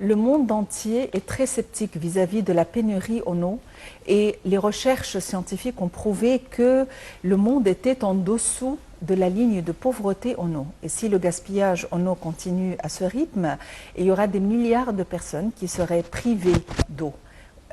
le monde entier est très sceptique vis-à-vis de la pénurie en eau et les recherches scientifiques ont prouvé que le monde était en dessous de la ligne de pauvreté en eau. Et si le gaspillage en eau continue à ce rythme, il y aura des milliards de personnes qui seraient privées d'eau.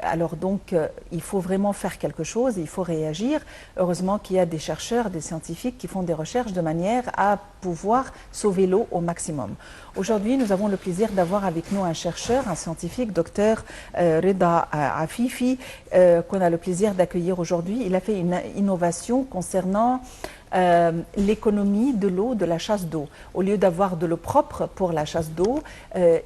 Alors donc, il faut vraiment faire quelque chose, il faut réagir. Heureusement qu'il y a des chercheurs, des scientifiques qui font des recherches de manière à pouvoir sauver l'eau au maximum. Aujourd'hui, nous avons le plaisir d'avoir avec nous un chercheur, un scientifique, docteur Reda Afifi, qu'on a le plaisir d'accueillir aujourd'hui. Il a fait une innovation concernant l'économie de l'eau, de la chasse d'eau. Au lieu d'avoir de l'eau propre pour la chasse d'eau,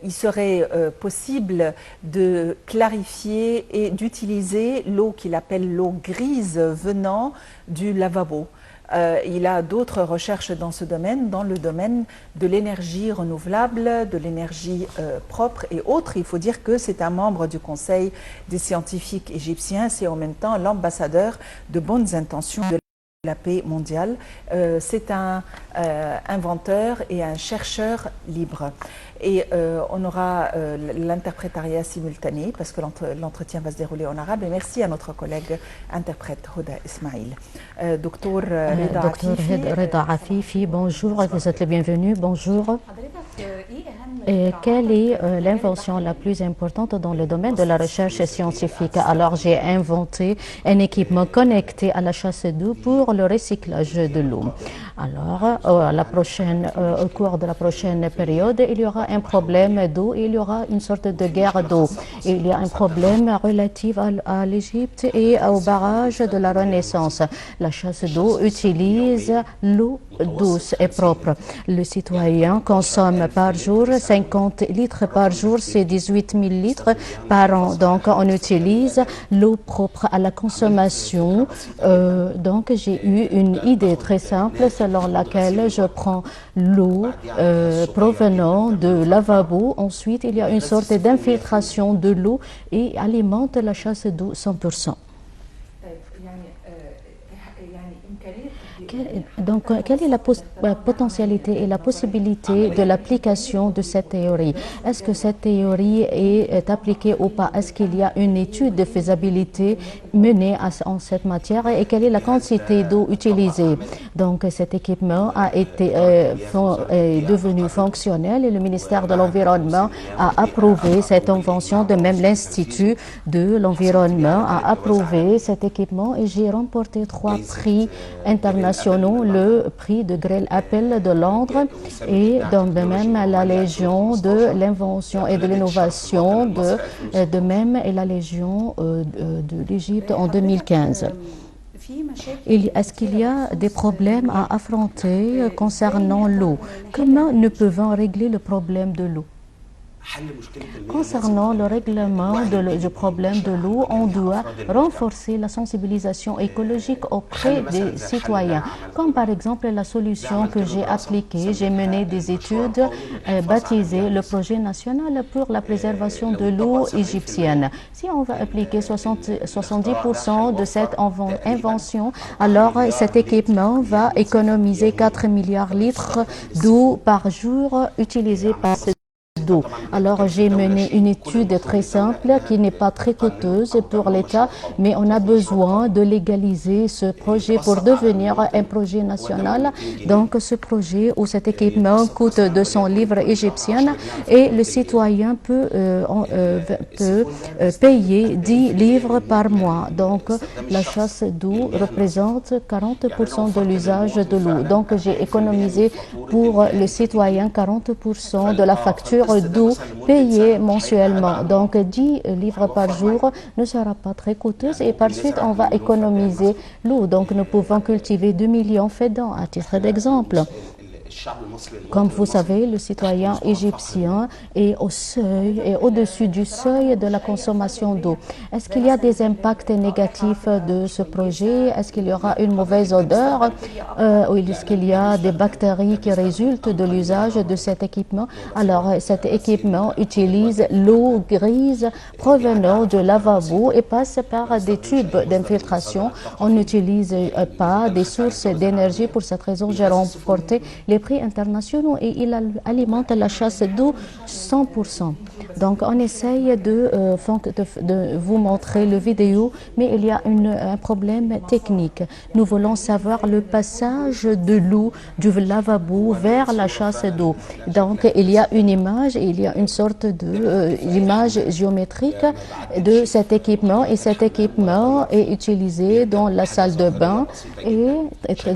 il serait possible de clarifier et d'utiliser l'eau qu'il appelle l'eau grise venant du lavabo. Il a d'autres recherches dans ce domaine, dans le domaine de l'énergie renouvelable, de l'énergie propre et autres. Il faut dire que c'est un membre du Conseil des scientifiques égyptiens, c'est en même temps l'ambassadeur de bonnes intentions de la paix mondiale. C'est un inventeur et un chercheur libre. Et on aura l'interprétariat simultané parce que l'entretien va se dérouler en arabe. Et merci à notre collègue interprète Huda Ismail. Docteur Reda Afifi, bonjour, vous êtes le bienvenu, bonjour. Et quelle est l'invention la plus importante dans le domaine de la recherche scientifique? Alors j'ai inventé un équipement connecté à la chasse d'eau pour le recyclage de l'eau. Alors au cours de la prochaine période, il y aura un problème d'eau, il y aura une sorte de guerre d'eau. Il y a un problème relatif à l'Égypte et au barrage de la Renaissance. La chasse d'eau utilise l'eau douce et propre. Le citoyen consomme par jour 50 litres par jour, c'est 18 000 litres par an. Donc on utilise l'eau propre à la consommation. Donc j'ai eu une idée très simple selon laquelle je prends l'eau provenant de lavabo. Ensuite, il y a une sorte d'infiltration de l'eau et alimente la chasse d'eau 100%. Donc, quelle est la potentialité et la possibilité de l'application de cette théorie? Est-ce que cette théorie est appliquée ou pas? Est-ce qu'il y a une étude de faisabilité menée en cette matière et quelle est la quantité d'eau utilisée? Donc, cet équipement a été devenu fonctionnel et le ministère de l'Environnement a approuvé cette invention. De même, l'Institut de l'Environnement a approuvé cet équipement et j'ai remporté 3 prix internationaux. Le prix de Grell Apple de Londres et de même la Légion de l'invention et de l'innovation de même et la Légion de l'Égypte en 2015. Est-ce qu'il y a des problèmes à affronter concernant l'eau? Comment nous pouvons régler le problème de l'eau? Concernant le règlement du problème de l'eau, on doit renforcer la sensibilisation écologique auprès des citoyens. Comme par exemple la solution que j'ai appliquée, j'ai mené des études baptisées le projet national pour la préservation de l'eau égyptienne. Si on va appliquer 70% de cette invention, alors cet équipement va économiser 4 milliards de litres d'eau par jour utilisée par d'eau. Alors j'ai mené une étude très simple qui n'est pas très coûteuse pour l'État, mais on a besoin de légaliser ce projet pour devenir un projet national. Donc ce projet ou cet équipement coûte 200 livres égyptiennes et le citoyen peut payer 10 livres par mois. Donc la chasse d'eau représente 40% de l'usage de l'eau. Donc j'ai économisé pour le citoyen 40% de la facture d'eau payée mensuellement. Donc 10 livres par jour ne sera pas très coûteuse et par suite on va économiser l'eau. Donc nous pouvons cultiver 2 millions faidans à titre d'exemple. Comme vous savez, le citoyen égyptien est au-dessus du seuil de la consommation d'eau. Est-ce qu'il y a des impacts négatifs de ce projet? Est-ce qu'il y aura une mauvaise odeur? Ou est-ce qu'il y a des bactéries qui résultent de l'usage de cet équipement? Alors, cet équipement utilise l'eau grise provenant de lavabo et passe par des tubes d'infiltration. On n'utilise pas des sources d'énergie. Pour cette raison, j'ai remporté les les prix internationaux et il alimente la chasse d'eau 100%. Donc on essaye de vous montrer le vidéo, mais il y a un problème technique. Nous voulons savoir le passage de l'eau du lavabo vers la chasse d'eau. Donc il y a une image, il y a une sorte d'image géométrique de cet équipement et cet équipement est utilisé dans la salle de bain et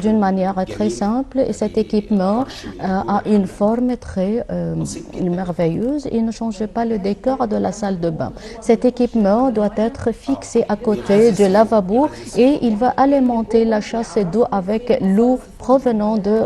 d'une manière très simple. Et cet équipement a une forme très merveilleuse et ne change pas le décor de la salle de bain. Cet équipement doit être fixé à côté du lavabo et il va alimenter la chasse d'eau avec l'eau provenant de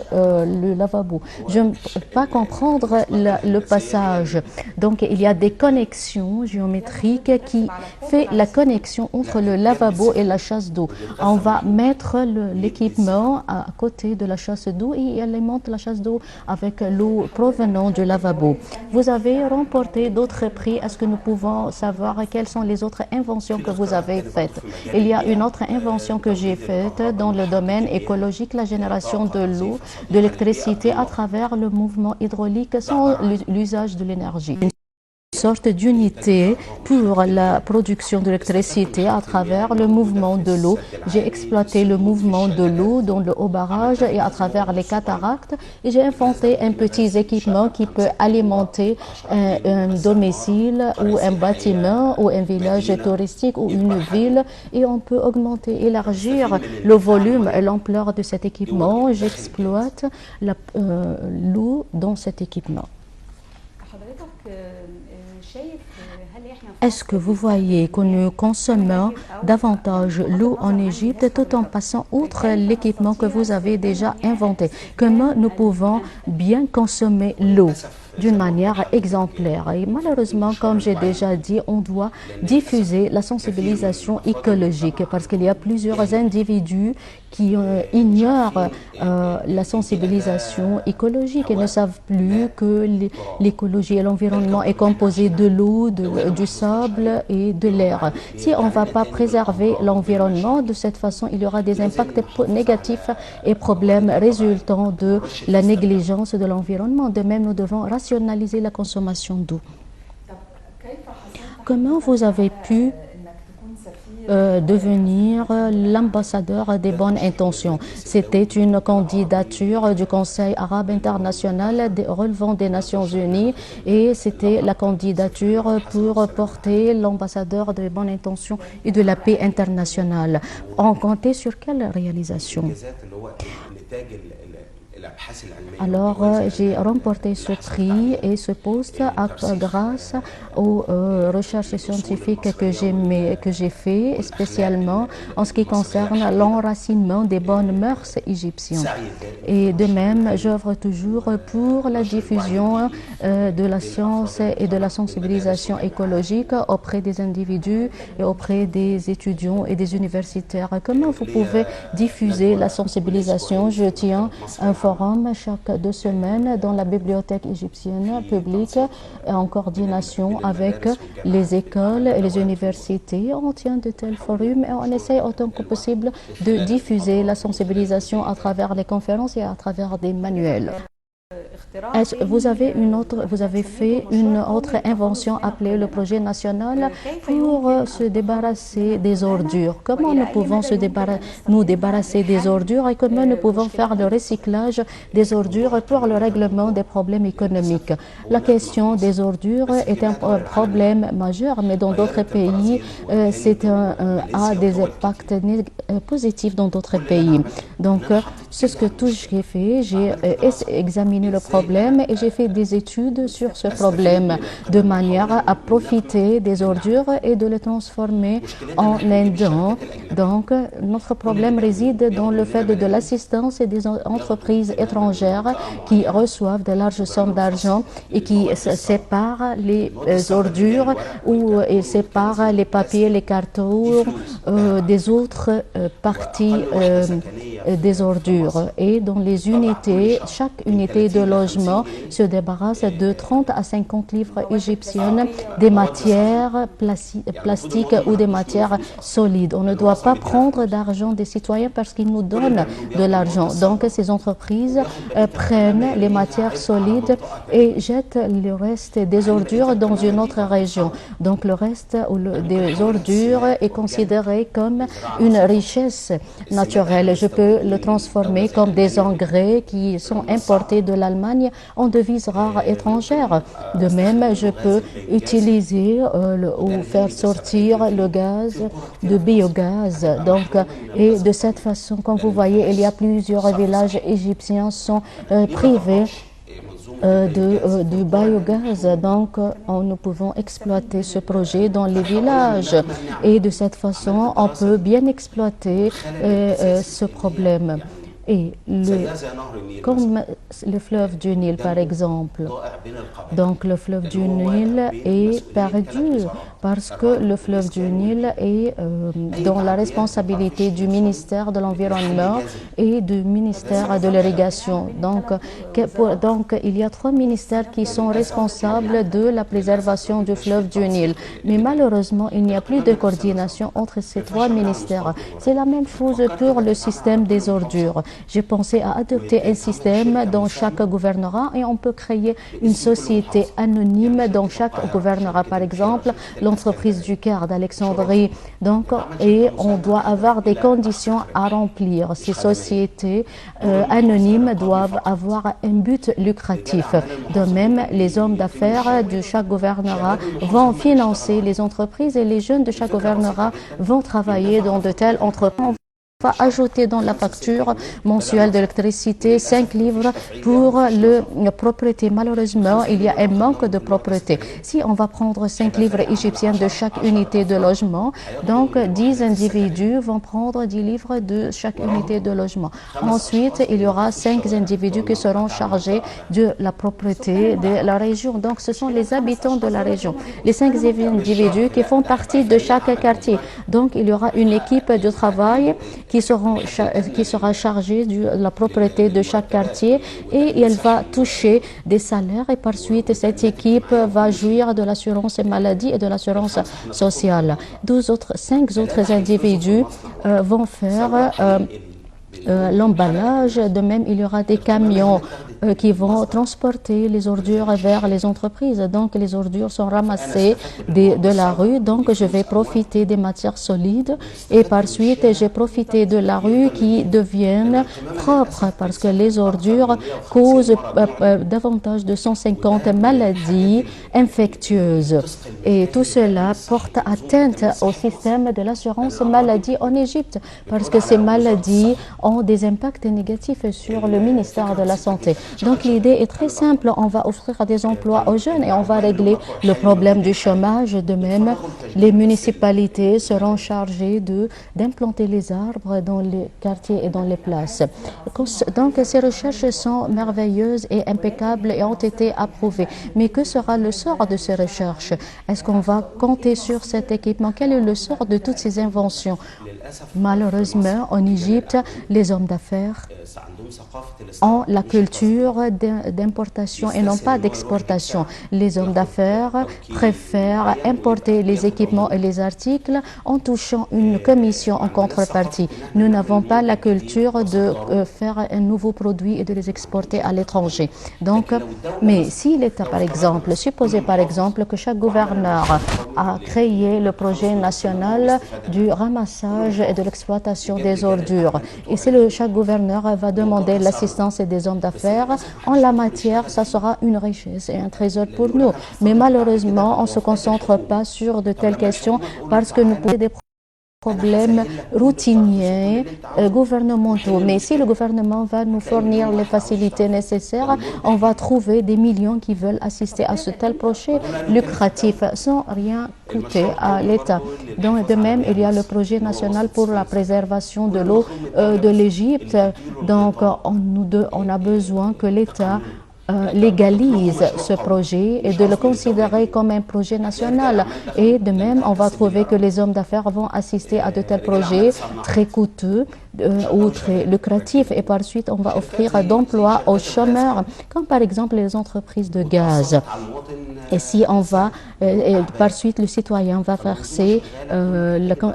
le lavabo. Je ne peux pas comprendre le passage. Donc il y a des connexions géométriques qui fait la connexion entre le lavabo et la chasse d'eau. On va mettre l'équipement à côté de la chasse d'eau et il alimente la chasse d'eau avec l'eau provenant du lavabo. Vous avez remporté d'autres prix. Est-ce que nous pouvons savoir quelles sont les autres inventions que vous avez faites? Il y a une autre invention que j'ai faite dans le domaine écologique, la génération de l'eau, de l'électricité à travers le mouvement hydraulique sans l'usage de l'énergie. Une sorte d'unité pour la production d'électricité à travers le mouvement de l'eau. J'ai exploité le mouvement de l'eau dans le haut barrage et à travers les cataractes et j'ai inventé un petit équipement qui peut alimenter un domicile ou un bâtiment ou un village touristique ou une ville et on peut augmenter, élargir le volume et l'ampleur de cet équipement. J'exploite l'eau dans cet équipement. Est-ce que vous voyez que nous consommons davantage l'eau en Égypte tout en passant outre l'équipement que vous avez déjà inventé? Comment nous pouvons bien consommer l'eau d'une manière exemplaire? Et malheureusement, comme j'ai déjà dit, on doit diffuser la sensibilisation écologique parce qu'il y a plusieurs individus qui ignorent la sensibilisation écologique et ne savent plus que l'écologie et l'environnement est composé de l'eau, du sable et de l'air. Si on ne va pas préserver l'environnement, de cette façon, il y aura des impacts négatifs et problèmes résultant de la négligence de l'environnement. De même, nous devons rationaliser la consommation d'eau. Comment vous avez pu devenir l'ambassadeur des bonnes intentions? C'était une candidature du Conseil arabe international relevant des Nations Unies et c'était la candidature pour porter l'ambassadeur des bonnes intentions et de la paix internationale. On comptait sur quelle réalisation? Alors, j'ai remporté ce prix et ce poste grâce aux recherches scientifiques que j'ai fait, spécialement en ce qui concerne l'enracinement des bonnes mœurs égyptiennes. Et de même, j'œuvre toujours pour la diffusion de la science et de la sensibilisation écologique auprès des individus et auprès des étudiants et des universitaires. Comment vous pouvez diffuser la sensibilisation? Je tiens un forum chaque 2 semaines dans la bibliothèque égyptienne publique en coordination avec les écoles et les universités. On tient de tels forums et on essaie autant que possible de diffuser la sensibilisation à travers les conférences et à travers des manuels. Vous avez fait une autre invention appelée le projet national pour se débarrasser des ordures. Comment nous pouvons nous débarrasser des ordures et comment nous pouvons faire le recyclage des ordures pour le règlement des problèmes économiques? La question des ordures est un problème majeur, mais dans d'autres pays, a des impacts positifs dans d'autres pays. Donc, c'est ce que j'ai fait. J'ai examiné le problème et j'ai fait des études sur ce problème de manière à profiter des ordures et de les transformer en indents. Donc, notre problème réside dans le fait de l'assistance et des entreprises étrangères qui reçoivent de larges sommes d'argent et qui séparent les ordures ou séparent les papiers, les cartons des autres parties des ordures. ordures. Et dans les unités, chaque unité de logement se débarrasse de 30 à 50 livres égyptiennes des matières plastiques ou des matières solides. On ne doit pas prendre d'argent des citoyens parce qu'ils nous donnent de l'argent. Donc ces entreprises prennent les matières solides et jettent le reste des ordures dans une autre région. Donc le reste des ordures est considéré comme une richesse naturelle. Je peux le transformer comme des engrais qui sont importés de l'Allemagne en devises rares étrangères. De même, je peux utiliser ou faire sortir le gaz de biogaz. Donc, et de cette façon, comme vous voyez, il y a plusieurs villages égyptiens sont privés de biogaz. Donc, nous pouvons exploiter ce projet dans les villages. Et de cette façon, on peut bien exploiter ce problème. Et comme le fleuve du Nil, par exemple. Donc, le fleuve du Nil est perdu parce que le fleuve du Nil est dans la responsabilité du ministère de l'Environnement et du ministère de l'Irrigation. Donc, il y a 3 ministères qui sont responsables de la préservation du fleuve du Nil. Mais malheureusement, il n'y a plus de coordination entre ces 3 ministères. C'est la même chose pour le système des ordures. J'ai pensé à adopter un système dans chaque gouvernorat et on peut créer une société anonyme dans chaque gouvernorat. Par exemple, l'entreprise du Caire d'Alexandrie. Donc, et on doit avoir des conditions à remplir. Ces sociétés anonymes doivent avoir un but lucratif. De même, les hommes d'affaires de chaque gouvernorat vont financer les entreprises et les jeunes de chaque gouvernorat vont travailler dans de telles entreprises. On va ajouter dans la facture mensuelle d'électricité 5 livres pour la propriété. Malheureusement, il y a un manque de propriété. Si on va prendre 5 livres égyptiens de chaque unité de logement, donc 10 individus vont prendre 10 livres de chaque unité de logement. Ensuite, il y aura 5 individus qui seront chargés de la propriété de la région. Donc, ce sont les habitants de la région. Les 5 individus qui font partie de chaque quartier. Donc, il y aura une équipe de travail qui sera chargée de la propriété de chaque quartier et elle va toucher des salaires et par suite cette équipe va jouir de l'assurance maladie et de l'assurance sociale. 5 autres individus vont faire l'emballage. De même, il y aura des camions qui vont transporter les ordures vers les entreprises. Donc, les ordures sont ramassées de la rue. Donc, je vais profiter des matières solides et par suite, j'ai profité de la rue qui deviennent propres parce que les ordures causent davantage de 150 maladies infectieuses. Et tout cela porte atteinte au système de l'assurance maladie en Égypte parce que ces maladies ont des impacts négatifs sur le ministère de la Santé. Donc l'idée est très simple, on va offrir des emplois aux jeunes et on va régler le problème du chômage. De même, les municipalités seront chargées d'implanter les arbres dans les quartiers et dans les places. Donc ces recherches sont merveilleuses et impeccables et ont été approuvées. Mais que sera le sort de ces recherches? Est-ce qu'on va compter sur cet équipement? Quel est le sort de toutes ces inventions? Malheureusement, en Égypte, les hommes d'affaires ont la culture d'importation et non pas d'exportation. Les hommes d'affaires préfèrent importer les équipements et les articles en touchant une commission en contrepartie. Nous n'avons pas la culture de faire un nouveau produit et de les exporter à l'étranger. Donc, mais si l'État, par exemple, supposez par exemple que chaque gouverneur a créé le projet national du ramassage et de l'exploitation des ordures, et si chaque gouverneur va demander l'assistance des hommes d'affaires, en la matière, ça sera une richesse et un trésor pour nous. Mais malheureusement, on ne se concentre pas sur de telles questions parce que nous pouvons des problèmes routiniers gouvernementaux. Mais si le gouvernement va nous fournir les facilités nécessaires, on va trouver des millions qui veulent assister à ce tel projet lucratif sans rien coûter à l'État. Donc, de même, il y a le projet national pour la préservation de l'eau de l'Égypte. Donc, on a besoin que l'État légalise ce projet et de le considérer comme un projet national. Et de même, on va trouver que les hommes d'affaires vont assister à de tels projets très coûteux ou très lucratifs. Et par suite, on va offrir d'emplois aux chômeurs, comme par exemple les entreprises de gaz. Et si on va, par suite, le citoyen va verser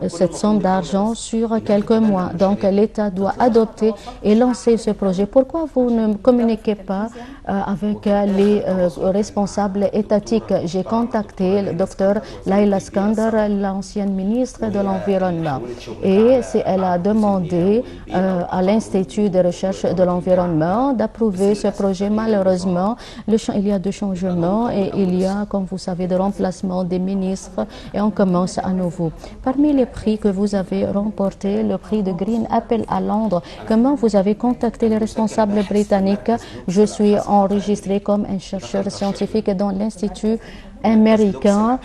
cette somme d'argent sur quelques mois. Donc, l'État doit adopter et lancer ce projet. Pourquoi vous ne communiquez pas avec les responsables étatiques? J'ai contacté le docteur Laila Skandar, l'ancienne ministre de l'Environnement, et elle a demandé à l'Institut de recherche de l'environnement d'approuver ce projet. Malheureusement, il y a des changements et il y a, comme vous savez, de remplacement des ministres et on commence à nouveau. Parmi les prix que vous avez remportés, le prix de Green Apple à Londres, comment vous avez contacté les responsables britanniques? Je suis enregistré comme un chercheur scientifique dans l'Institut américain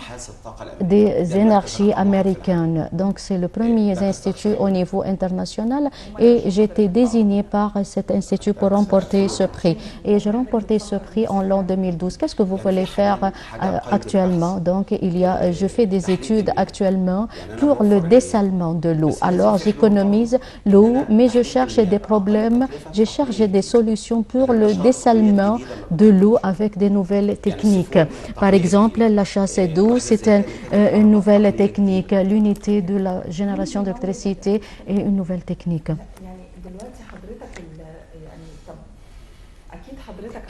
des énergies américaines. Donc, c'est le premier institut au niveau international et j'ai été désigné par cet institut pour remporter ce prix. Et j'ai remporté ce prix en l'an 2012. Qu'est-ce que vous voulez faire actuellement? Donc, je fais des études actuellement pour le dessalement de l'eau. Alors, j'économise l'eau, mais je cherche des problèmes, je cherche des solutions pour le dessalement de l'eau avec des nouvelles techniques. Par exemple, la chasse d'eau, c'est une nouvelle technique. L'unité de la génération d'électricité est une nouvelle technique.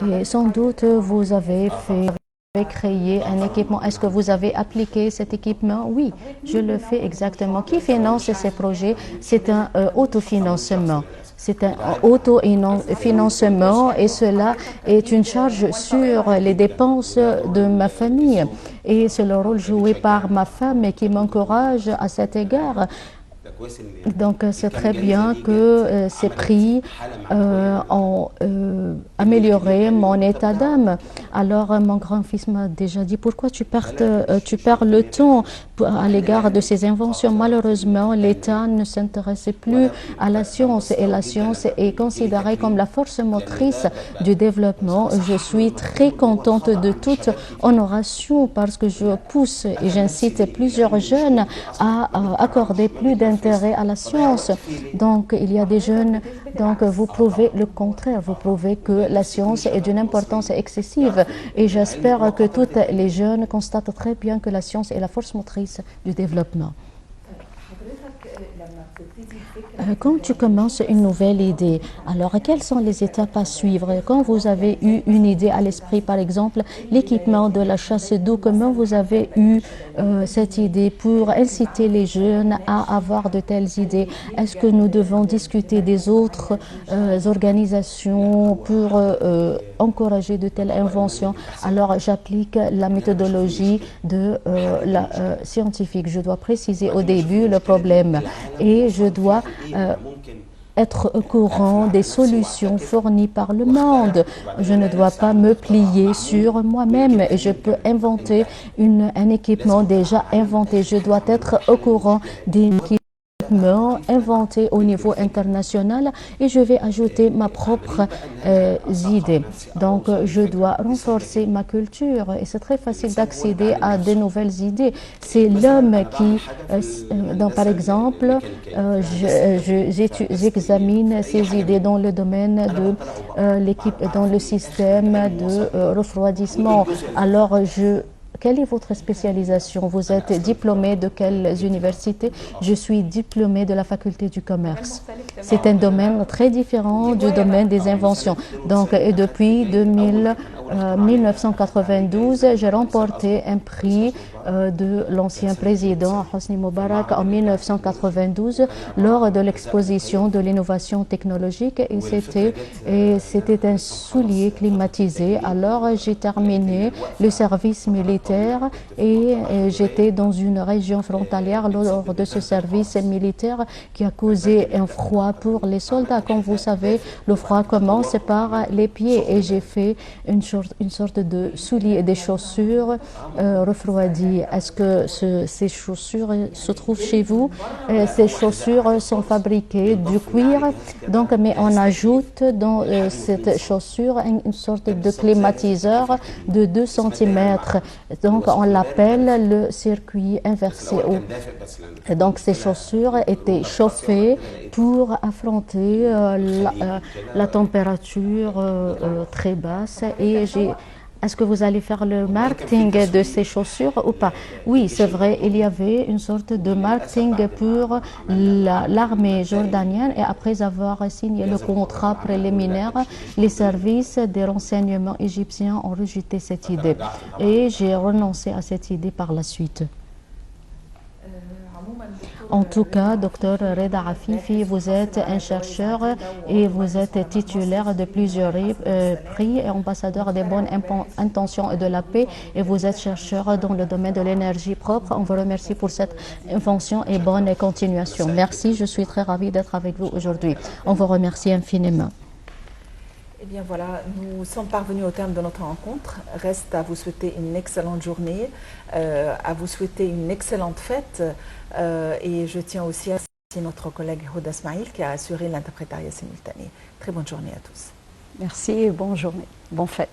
Et sans doute, vous avez créé un équipement. Est-ce que vous avez appliqué cet équipement? Oui, je le fais exactement. Qui finance ces projets? C'est un autofinancement. C'est un autofinancement et cela est une charge sur les dépenses de ma famille. Et c'est le rôle joué par ma femme qui m'encourage à cet égard. Donc, c'est très bien que ces prix ont amélioré mon état d'âme. Alors, mon grand-fils m'a déjà dit, pourquoi tu perds le temps à l'égard de ces inventions? Malheureusement, l'État ne s'intéressait plus à la science et la science est considérée comme la force motrice du développement. Je suis très contente de toute honoration parce que je pousse et j'incite plusieurs jeunes à accorder plus d'intérêt à la science. Donc, il y a des jeunes, donc vous prouvez le contraire, vous prouvez que la science est d'une importance excessive et j'espère que tous les jeunes constatent très bien que la science est la force motrice du développement. Quand tu commences une nouvelle idée, alors quelles sont les étapes à suivre? Quand vous avez eu une idée à l'esprit, par exemple, l'équipement de la chasse d'eau, comment vous avez eu cette idée pour inciter les jeunes à avoir de telles idées? Est-ce que nous devons discuter des autres organisations pour encourager de telles inventions? Alors, j'applique la méthodologie de la scientifique. Je dois préciser au début le problème et je dois être au courant des solutions fournies par le monde. Je ne dois pas me plier sur moi-même et je peux inventer un équipement déjà inventé. Je dois être au courant des équipements inventés au niveau international et je vais ajouter ma propre idée. Donc, je dois renforcer ma culture et c'est très facile d'accéder à de nouvelles idées. C'est l'homme qui, par exemple, j'examine ces idées dans le domaine de dans le système de refroidissement. Alors, quelle est votre spécialisation? Vous êtes diplômé de quelles universités? Je suis diplômé de la faculté du commerce. C'est un domaine très différent du domaine des inventions. Donc, depuis 1992, j'ai remporté un prix de l'ancien président Hosni Moubarak en 1992 lors de l'exposition de l'innovation technologique et c'était un soulier climatisé. Alors j'ai terminé le service militaire et j'étais dans une région frontalière lors de ce service militaire qui a causé un froid pour les soldats. Comme vous savez, le froid commence par les pieds et j'ai fait une chose une sorte de souliers et des chaussures refroidies. Est-ce que ces chaussures se trouvent chez vous? Ces chaussures sont fabriquées du cuir, donc, mais on ajoute dans cette chaussure une sorte de climatiseur de 2 cm. Donc, on l'appelle le circuit inversé. Et donc, ces chaussures étaient chauffées pour affronter la température très basse. Et est-ce que vous allez faire le marketing de ces chaussures ou pas? Oui, c'est vrai, il y avait une sorte de marketing pour l'armée jordanienne et après avoir signé le contrat préliminaire, les services des renseignements égyptiens ont rejeté cette idée et j'ai renoncé à cette idée par la suite. En tout cas, docteur Reda Afifi, vous êtes un chercheur et vous êtes titulaire de plusieurs prix et ambassadeur des bonnes intentions et de la paix et vous êtes chercheur dans le domaine de l'énergie propre. On vous remercie pour cette invention et bonne continuation. Merci, je suis très ravie d'être avec vous aujourd'hui. On vous remercie infiniment. Eh bien voilà, nous sommes parvenus au terme de notre rencontre. Reste à vous souhaiter une excellente journée, à vous souhaiter une excellente fête et je tiens aussi à remercier notre collègue Houda Smaïl qui a assuré l'interprétariat simultané. Très bonne journée à tous. Merci et bonne journée, bonne fête.